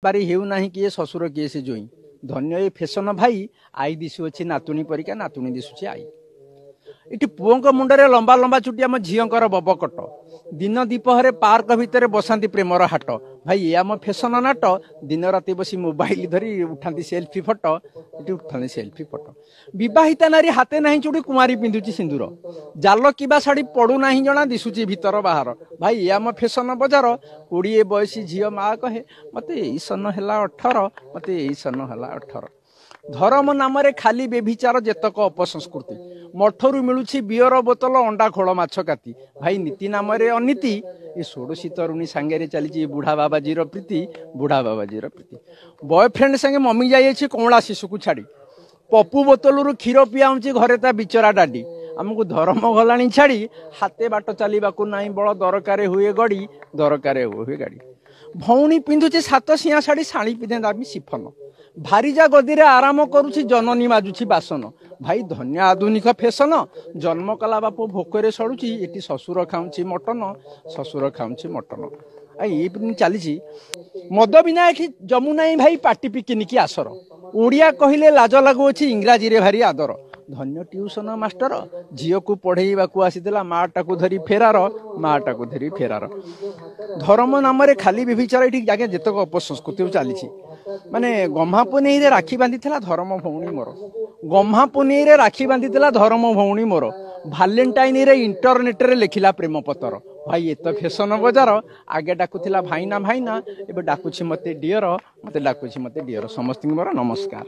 बारी हेउना किए ससुर किए से जोई धन्य ये फैशन भाई आई दिशुअछि नातुणी परिका नातुणी दिशुछि आई इटी पुओं मुंडरे लंबा लंबा चुटी आम झीकर बबकट दिन दीपहरे पार्क भितर बसाती प्रेमर हाट भाई ये आम फैशन नाट दिन राति बसी मोबाइल धरी उठाती सेल्फी फटो ये उठाते सेल्फी फटो बहिता नारी हाथे ना चुटी कुमारी पिंधुची सिंदूर जाल किबा शाढ़ी पड़ूना जना दिशुची भीतर बाहर भाई ये आम फैशन बजार 20 बयसी झील माँ कहे मत यही सन है 18 मत यही सन है 18 धर्म नाम खाली बेभिचार जेतक अपसंस्कृति मठरू मिलूची बियर बोतल अंडा खोल माछ काती भाई नीति नाम अनीति ये षोड़शी तरुणी सांगे चली बुढ़ा बाबाजीर प्रीति बुढ़ा बाबाजीर प्रीति बॉयफ्रेंड संगे मम्मी जाइए कमला शिशु को छाड़ी पप्पू बोतल क्षीर पियाऊँची घरे ता बिचरा डाडी आमको धर्म गलाणी छाड़ी हाथे बाट चलवाक ना बल दरकार हुए गड़ी दरकार हुए गाड़ी भौणी पिंधुची 7 सिंह शाढ़ी शाणी पिधे दाबी सिफन भारीजा गदी रे आराम करुछि जननी माजुछि बासन भाई धन्य आधुनिक फैशन जन्म कला बाप भोकरे सड़ुछि एटी ससुर खाऊछि मटन ससुर खाऊछि मटन ये चली मद बिना एठी जमुना भाई पार्टी पिकनिक आसर ओडिया कहले लाज लगुछि इंग्राजी रे भारी आदर धन्य ट्यूशन मास्टर झील को पढ़ेवा को आसीला माटा को धरी फेरार माटा को धरी फेरार धर्म नाम खाली बेभिचार ये जगह जितक अपसंस्कृति चली माने गम्हा पुनई रे राखी बांधी धर्म भौणी मोर गम्हा पुनई रे राखी बांधी धर्म भौणी मोर भालेंटाइन रे इंटरनेट रे लिखिला प्रेम पतर भाई ये तो फैशन बजार आगे डाकुला भाईना भाईना एबे डाकुछि मते डियर मते डाकुछि मते डियर समस्त मोर नमस्कार।